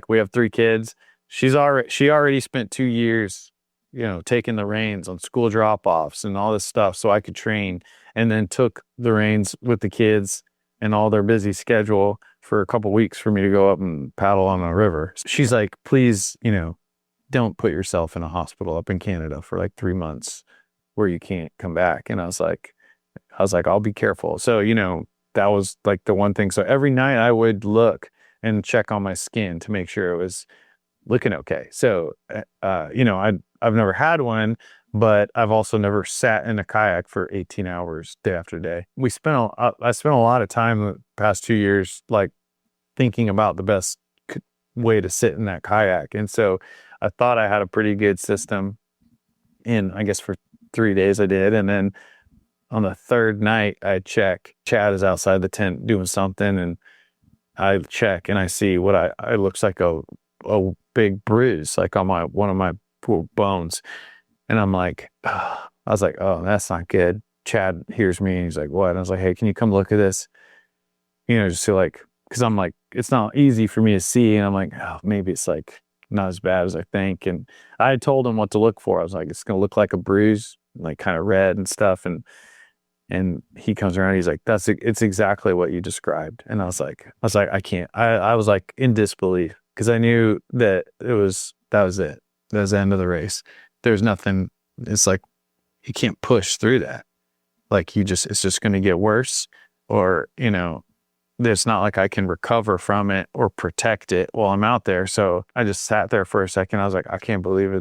we have 3 kids. She already spent 2 years, taking the reins on school drop-offs and all this stuff so I could train, and then took the reins with the kids and all their busy schedule for a couple weeks for me to go up and paddle on a river. She's like, please, don't put yourself in a hospital up in Canada for like 3 months where you can't come back. And I was like, I'll be careful. So, that was like the one thing. So every night I would look and check on my skin to make sure it was looking okay. So, I've never had one, but I've also never sat in a kayak for 18 hours day after day. I spent a lot of time the past 2 years, like, thinking about the best way to sit in that kayak. And so I thought I had a pretty good system. And I guess for 3 days I did. And then on the 3rd night I check, Chad is outside the tent doing something, and I check and I see what it looks like a big bruise, like on one of my bones. And I'm like, I was like, oh, that's not good. Chad hears me and he's like, what? And I was like, hey, can you come look at this? Just to like, because I'm like, it's not easy for me to see. And I'm like, oh, maybe it's like not as bad as I think. And I had told him what to look for. I was like, it's going to look like a bruise, like kind of red and stuff. And And he comes around, he's like, it's exactly what you described. And I was like, I can't. I was like in disbelief because I knew that that was it. That was the end of the race. There's nothing. It's like, you can't push through that. Like it's just going to get worse, or, it's not like I can recover from it or protect it while I'm out there. So I just sat there for a second. I was like, I can't believe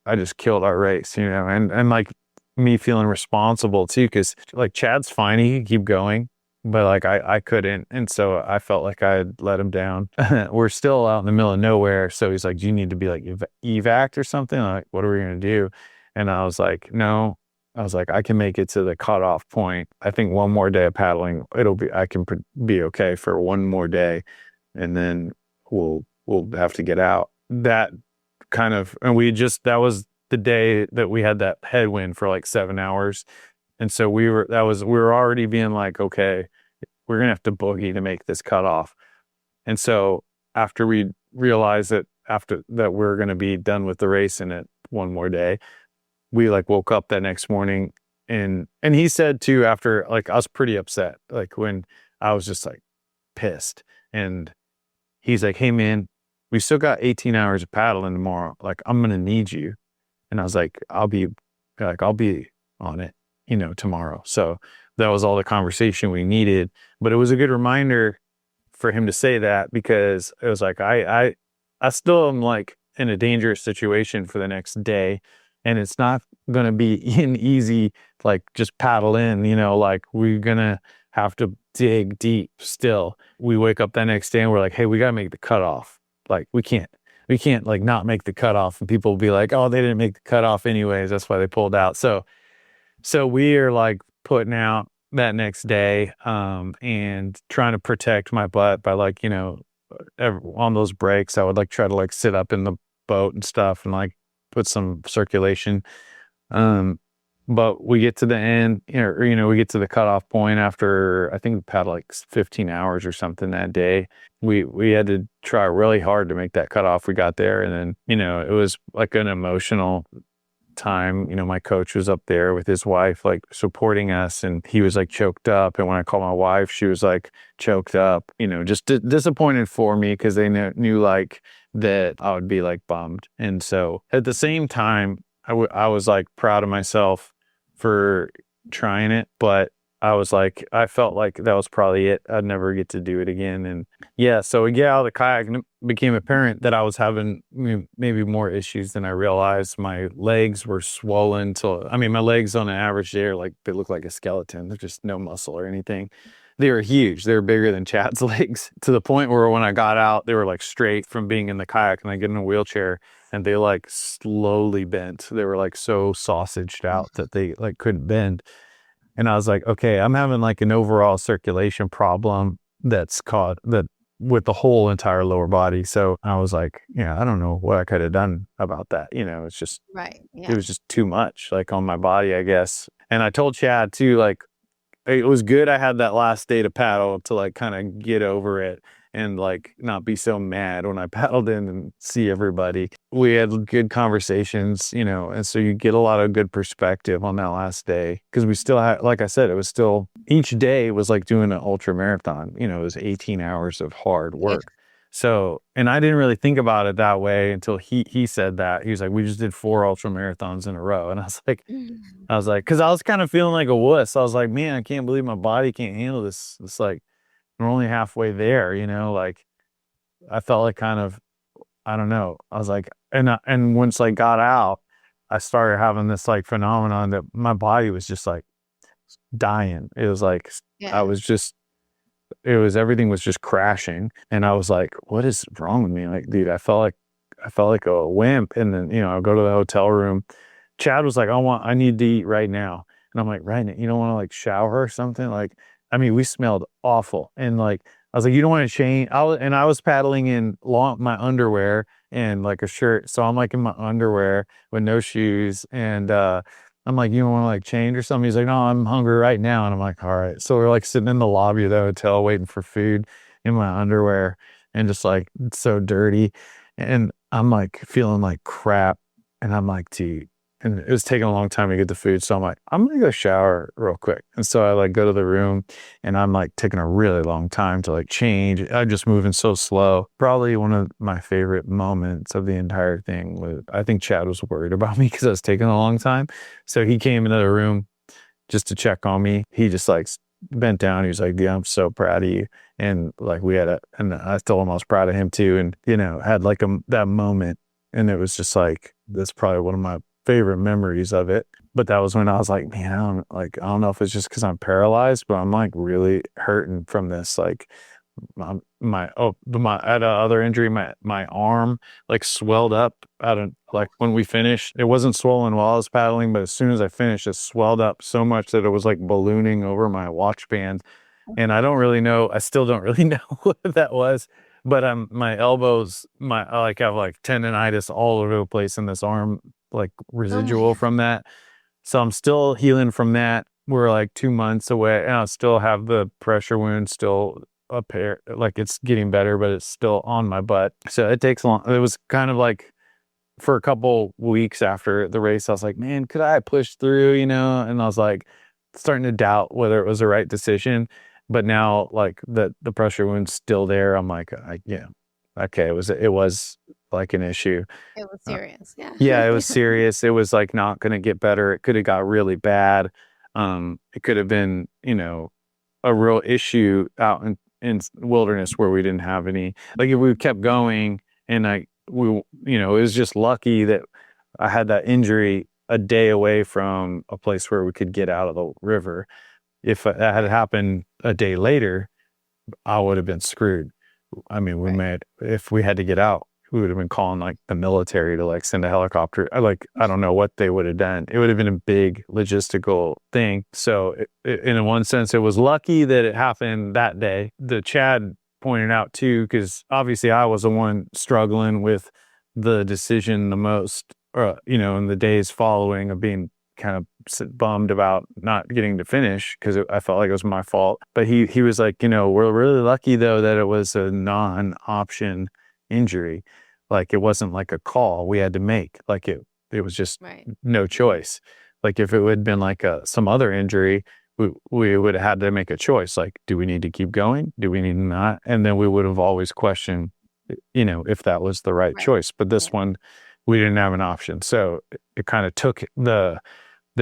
I just killed our race, and like me feeling responsible too. Cause like Chad's fine. He can keep going, but like I couldn't. And so I felt like I had let him down. We're still out in the middle of nowhere. So he's like, do you need to be like evac or something? I'm like, what are we going to do? And I was like, no. I was like, I can make it to the cutoff point. I think one more day of paddling, I can be okay for one more day, and then we'll have to get out. That kind of, and that was the day that we had that headwind for like 7 hours, and so we were already being like, okay, we're gonna have to boogie to make this cutoff. And so after we realized that we're gonna be done with the race in it one more day, we like woke up that next morning, and he said too, after, like, I was pretty upset, like when I was just like pissed, and he's like, hey man, we still got 18 hours of paddling tomorrow. Like, I'm going to need you. And I was like, I'll be on it, tomorrow. So that was all the conversation we needed, but it was a good reminder for him to say that, because it was like, I still am like in a dangerous situation for the next day. And it's not going to be an easy, like, just paddle in, like we're going to have to dig deep still. We wake up that next day and we're like, hey, we got to make the cutoff. Like, we can't like not make the cutoff. And people will be like, oh, they didn't make the cutoff anyways. That's why they pulled out. So we are like putting out that next day, and trying to protect my butt by, like, on those breaks, I would like try to like sit up in the boat and stuff and like put some circulation. But we get to the end, we get to the cutoff point after, I think we paddled like 15 hours or something that day. We had to try really hard to make that cutoff. We got there, and then, it was like an emotional time. My coach was up there with his wife, like supporting us, and he was like choked up. And when I called my wife, she was like choked up, just disappointed for me, because they knew like that I would be like bummed. And so at the same time, I was like proud of myself for trying it, but I felt like that was probably it. I'd never get to do it again. And so we get out of the kayak, and it became apparent that I was having maybe more issues than I realized. My legs were swollen my legs on an average day are like, they look like a skeleton. There's just no muscle or anything. They were huge. They were bigger than Chad's legs, to the point where when I got out, they were like straight from being in the kayak, and I get in a wheelchair and they like slowly bent. They were like so sausaged out that they like couldn't bend. And I was like, okay, I'm having like an overall circulation problem that's caught that with the whole entire lower body. So I was like, I don't know what I could have done about that. It's just, Right. Yeah. it was just too much like on my body, I guess. And I told Chad too, like, it was good I had that last day to paddle to like kind of get over it and like not be so mad when I paddled in and see everybody. We had good conversations, and so you get a lot of good perspective on that last day, because we still had, like I said, it was still, each day was like doing an ultra marathon. It was 18 hours of hard work. So, and I didn't really think about it that way until he said that. He was like, we just did 4 ultra marathons in a row. And I was like, because I was kind of feeling like a wuss. I was like, man, I can't believe my body can't handle this. It's like, we're only halfway there, like I felt like kind of, I don't know. I was like, and once I got out, I started having this like phenomenon that my body was just like dying. It was like, everything was just crashing. And I was like, what is wrong with me? Like, dude, I felt like a wimp. And then, I go to the hotel room. Chad was like, I need to eat right now. And I'm like, right now, you don't want to like shower or something? Like, we smelled awful. And like, I was like, you don't want to change. I was paddling in my underwear and like a shirt. So I'm like in my underwear with no shoes. And, I'm like, you don't want to like change or something? He's like, no, I'm hungry right now. And I'm like, all right. So we're like sitting in the lobby of the hotel waiting for food in my underwear, and just like, it's so dirty. And I'm like feeling like crap. And I'm like, dude, and it was taking a long time to get the food. So I'm like, I'm going to go shower real quick. And so I like go to the room and I'm like taking a really long time to like change. I'm just moving so slow. Probably one of my favorite moments of the entire thing was, I think Chad was worried about me because I was taking a long time. So he came into the room just to check on me. He just like bent down. He was like, yeah, I'm so proud of you. And like and I told him I was proud of him too. And, had like that moment. And it was just like, that's probably one of my favorite memories of it. But that was when I was like, man, I don't know if it's just because I'm paralyzed, but I'm like really hurting from this. Like my I had another injury, my arm like swelled up out of like when we finished. It wasn't swollen while I was paddling, but as soon as I finished, it swelled up so much that it was like ballooning over my watch band. And I still don't really know what that was. But my elbows, I like have like tendonitis all over the place in this arm, like Oh my residual God. from that. So I'm still healing from that. We're like 2 months away, and I still have the pressure wound still up here. Like it's getting better, but it's still on my butt. So it takes long. It was kind of like for a couple weeks after the race, I was like, man, could I push through? And I was like starting to doubt whether it was the right decision. But now, like the pressure wound's still there. I'm like, yeah, okay, it was like an issue. It was Uh, serious. Yeah. yeah, it was serious. It was like not going to get better. It could have got really bad. It could have been, a real issue out in wilderness where we didn't have any. Like if we kept going, and it was just lucky that I had that injury a day away from a place where we could get out of the river. If that had happened a day later, I would have been screwed. I mean, Right. if we had to get out, we would have been calling like the military to like send a helicopter. I don't know what they would have done. It would have been a big logistical thing. So in one sense, it was lucky that it happened that day. The Chad pointed out too, because obviously I was the one struggling with the decision the most, in the days following of being kind of bummed about not getting to finish because I felt like it was my fault. But he was like, we're really lucky though that it was a non-option injury. Like it wasn't like a call we had to make. Like it was just Right. no choice. Like if it would have been like some other injury, we would have had to make a choice. Like, do we need to keep going? Do we need to not? And then we would have always questioned, if that was the right Right. choice. But this one, we didn't have an option. So it kind of took the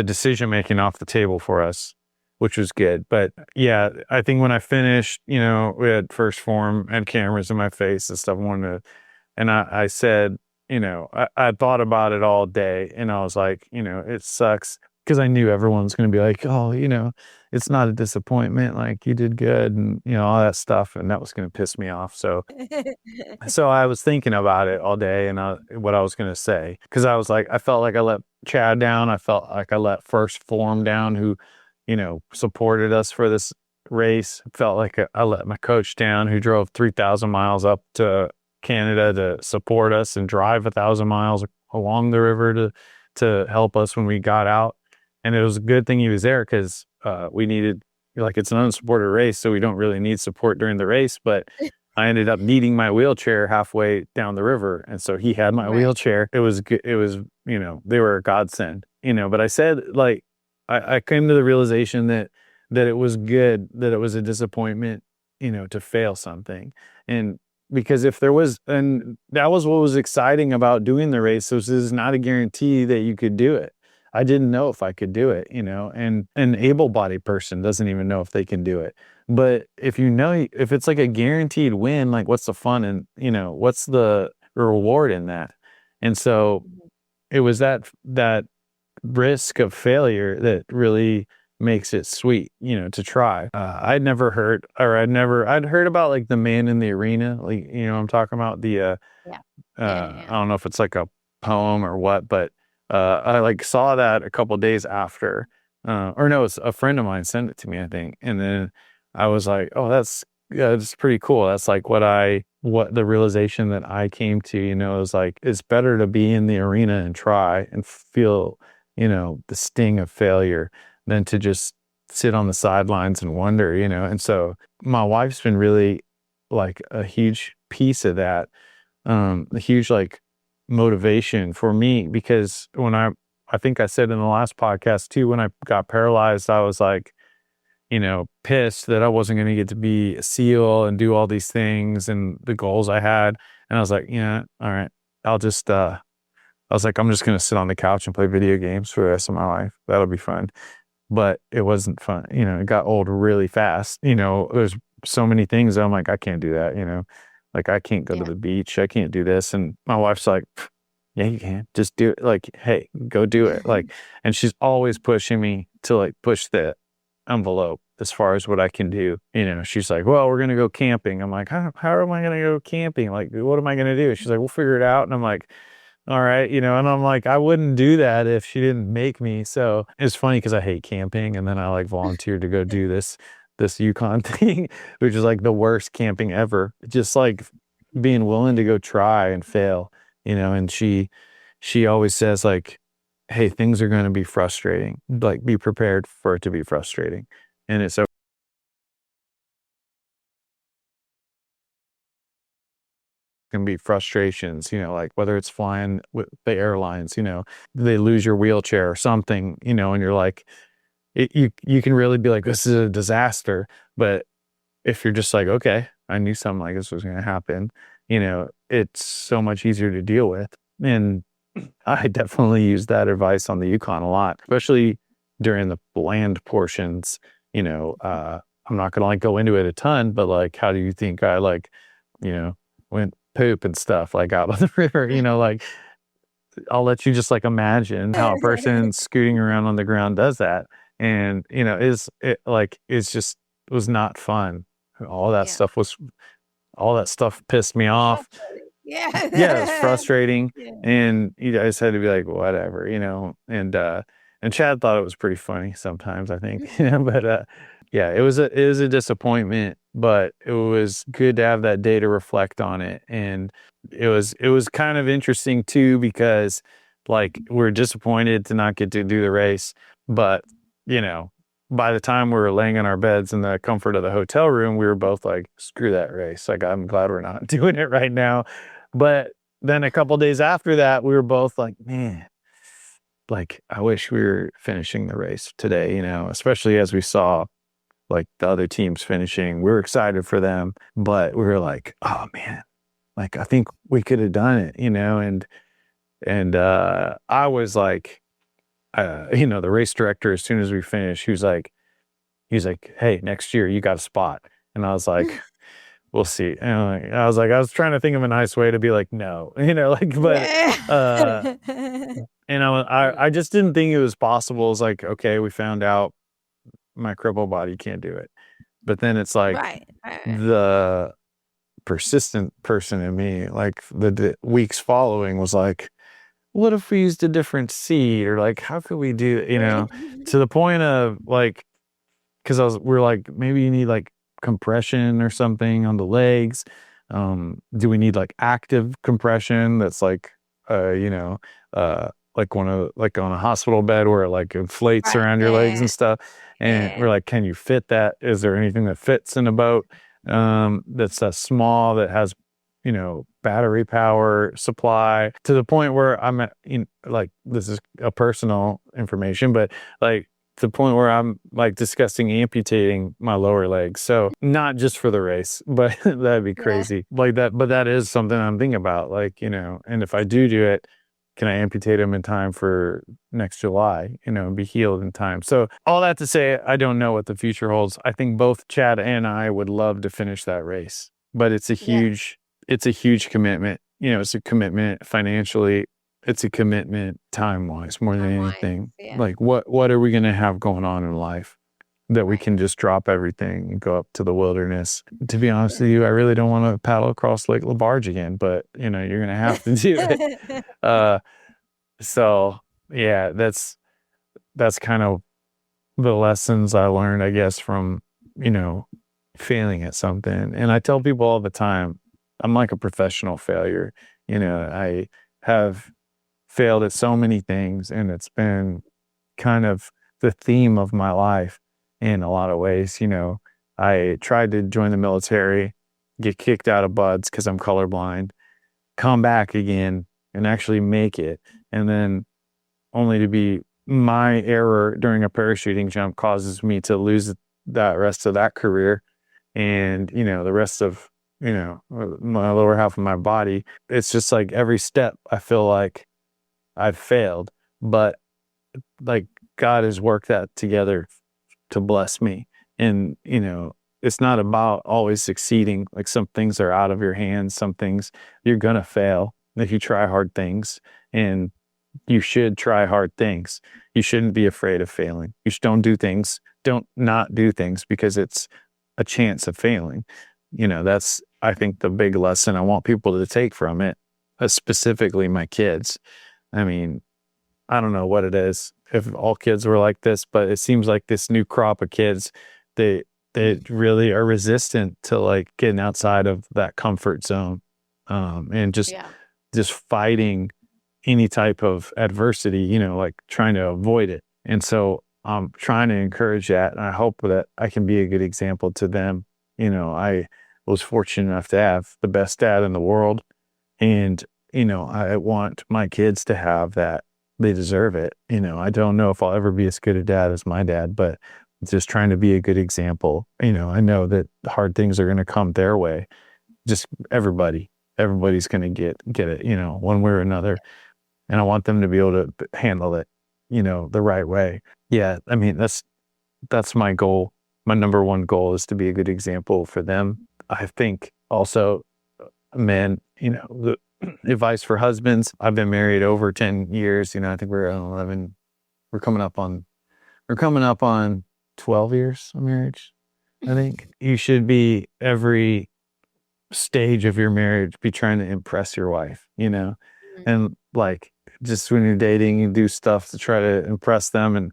decision making off the table for us, which was good. But yeah, I think when I finished, we had first form, had cameras in my face and stuff. And I said, I thought about it all day, and I was like, it sucks because I knew everyone's going to be like, oh, it's not a disappointment. Like you did good, and all that stuff, and that was going to piss me off. So I was thinking about it all day and what I was going to say, because I was like, I felt like I let Chad down. I felt like I let First Form down, who, supported us for this race. Felt like I let my coach down, who drove 3,000 miles up to Canada to support us and drive 1,000 miles along the river to help us when we got out. And it was a good thing he was there because we needed, like, it's an unsupported race, so we don't really need support during the race, but I ended up needing my wheelchair halfway down the river. And so he had my Right. wheelchair. It was good. It was, they were a godsend, but I said, like, I came to the realization that it was good, that it was a disappointment, to fail something. And because if there was, and that was what was exciting about doing the race. So this is not a guarantee that you could do it. I didn't know if I could do it, and an able-bodied person doesn't even know if they can do it. But if if it's like a guaranteed win, like what's the fun and, what's the reward in that? And so it was that risk of failure that really makes it sweet, to try. I'd heard about like the man in the arena, like, I'm talking about the, Yeah. Yeah. I don't know if it's like a poem or what, but I like saw that a couple days after, or no, it's a friend of mine sent it to me, I think. And then I was like, oh, that's pretty cool. That's like what the realization that I came to, is like, it's better to be in the arena and try and feel, the sting of failure than to just sit on the sidelines and wonder, And so my wife's been really like a huge piece of that, a huge like motivation for me, because when I I think I said in the last podcast too, when I got paralyzed, I was like, pissed that I wasn't going to get to be a SEAL and do all these things and the goals I had. And I was like, yeah, all right, I'll just, I was like, I'm just going to sit on the couch and play video games for the rest of my life. That'll be fun. But it wasn't fun. It got old really fast. There's so many things I'm like, I can't do that. Like I can't go to the beach. I can't do this. And my wife's like, yeah, you can just do it. Like, hey, go do it. Like, and she's always pushing me to like push the envelope as far as what I can do. She's like, well, we're going to go camping. I'm like, how am I going to go camping? Like, what am I going to do? She's like, we'll figure it out. And I'm like, all right. And I'm like, I wouldn't do that if she didn't make me. So it's funny because I hate camping. And then I like volunteered to go do this Yukon thing, which is like the worst camping ever. Just like being willing to go try and fail, and she always says like, hey, things are going to be frustrating. Like be prepared for it to be frustrating. And it's so can be frustrations, like whether it's flying with the airlines, they lose your wheelchair or something, and you're like, you can really be like, this is a disaster. But if you're just like, okay, I knew something like this was going to happen, it's so much easier to deal with. And I definitely use that advice on the Yukon a lot, especially during the land portions. I'm not gonna like go into it a ton, but like, how do you think I like, went poop and stuff like out of the river? Like I'll let you just like imagine how a person scooting around on the ground does that, and it's just it was not fun. All that stuff pissed me off. Yeah. Yeah, it's frustrating. Yeah. And I just had to be like, whatever, and Chad thought it was pretty funny sometimes, I think. But yeah, it was a disappointment, but it was good to have that day to reflect on it. And it was kind of interesting too, because like we're disappointed to not get to do the race, but by the time we were laying in our beds in the comfort of the hotel room, we were both like, screw that race. Like, I'm glad we're not doing it right now. But then a couple days after that, we were both like, man, like, I wish we were finishing the race today, especially as we saw like the other teams finishing. We were excited for them, but we were like, oh man, like, I think we could have done it, and I was like, the race director, as soon as we finished, he's like, hey, next year you got a spot. And I was like, we'll see. And I was trying to think of a nice way to be like, no, but, and I just didn't think it was possible. It's like, okay, we found out my crippled body can't do it. But then it's like the persistent person in me, like the weeks following was like, what if we used a different seat, or like, how could we do, to the point of like, because we're like, maybe you need like compression or something on the legs. Do we need like active compression that's like, like like on a hospital bed where it like inflates around your legs and stuff. And we're like, can you fit that? Is there anything that fits in a boat that's small, that has battery power supply, to the point where I'm at, like, this is a personal information, but like to the point where I'm like discussing amputating my lower legs. So not just for the race, but that'd be crazy like that. But that is something I'm thinking about, like, and if I do it, can I amputate them in time for next July, and be healed in time? So all that to say, I don't know what the future holds. I think both Chad and I would love to finish that race, but it's a huge commitment. It's a commitment financially. It's a commitment time-wise more than anything. Like what are we going to have going on in life that we can just drop everything and go up to the wilderness? To be honest with you, I really don't want to paddle across Lake LaBarge again, but you're going to have to do it. So yeah, that's kind of the lessons I learned, I guess, from, failing at something. And I tell people all the time, I'm like a professional failure. I have failed at so many things, and it's been kind of the theme of my life in a lot of ways. I tried to join the military, get kicked out of buds because I'm colorblind, come back again and actually make it. And then only to be my error during a parachuting jump causes me to lose that rest of that career and, the rest of, my lower half of my body. It's just like every step I feel like I've failed, but like God has worked that together to bless me. And, it's not about always succeeding. Like some things are out of your hands, some things you're going to fail if you try hard things. And you should try hard things. You shouldn't be afraid of failing. You just don't not do things because it's a chance of failing. That's, I think, the big lesson I want people to take from it, specifically my kids. I mean, I don't know what it is if all kids were like this, but it seems like this new crop of kids, they really are resistant to like getting outside of that comfort zone, and just fighting any type of adversity, like trying to avoid it. And so I'm trying to encourage that. And I hope that I can be a good example to them. I was fortunate enough to have the best dad in the world. And, I want my kids to have that. They deserve it. I don't know if I'll ever be as good a dad as my dad, but just trying to be a good example. I know that hard things are going to come their way. Just everybody's going to get it, one way or another. And I want them to be able to handle it, the right way. Yeah. I mean, that's my goal. My number one goal is to be a good example for them. I think also men, the advice for husbands. I've been married over 10 years. I think we're 11. We're coming up on 12 years of marriage. I think you should be every stage of your marriage be trying to impress your wife, and like just when you're dating, you do stuff to try to impress them. And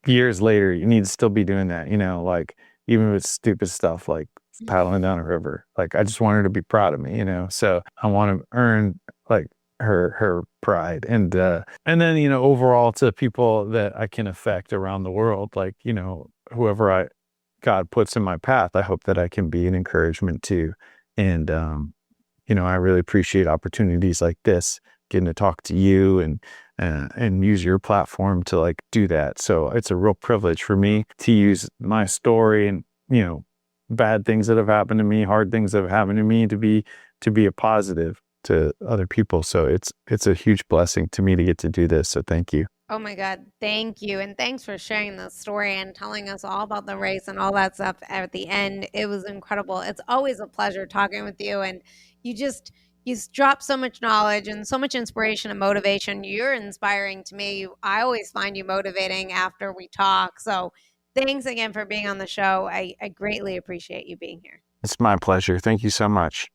years later, you need to still be doing that, like even with stupid stuff like paddling down a river. Like I just want her to be proud of me, so I want to earn like her pride. And then, overall to people that I can affect around the world, like, whoever God puts in my path, I hope that I can be an encouragement to. And, I really appreciate opportunities like this, getting to talk to you and use your platform to like do that. So it's a real privilege for me to use my story and, bad things that have happened to me, hard things that have happened to me to be a positive to other people. So it's a huge blessing to me to get to do this. So thank you. Oh my God, thank you. And thanks for sharing the story and telling us all about the race and all that stuff at the end. It was incredible. It's always a pleasure talking with you. And you drop so much knowledge and so much inspiration and motivation. You're inspiring to me. I always find you motivating after we talk. So thanks again for being on the show. I greatly appreciate you being here. It's my pleasure. Thank you so much.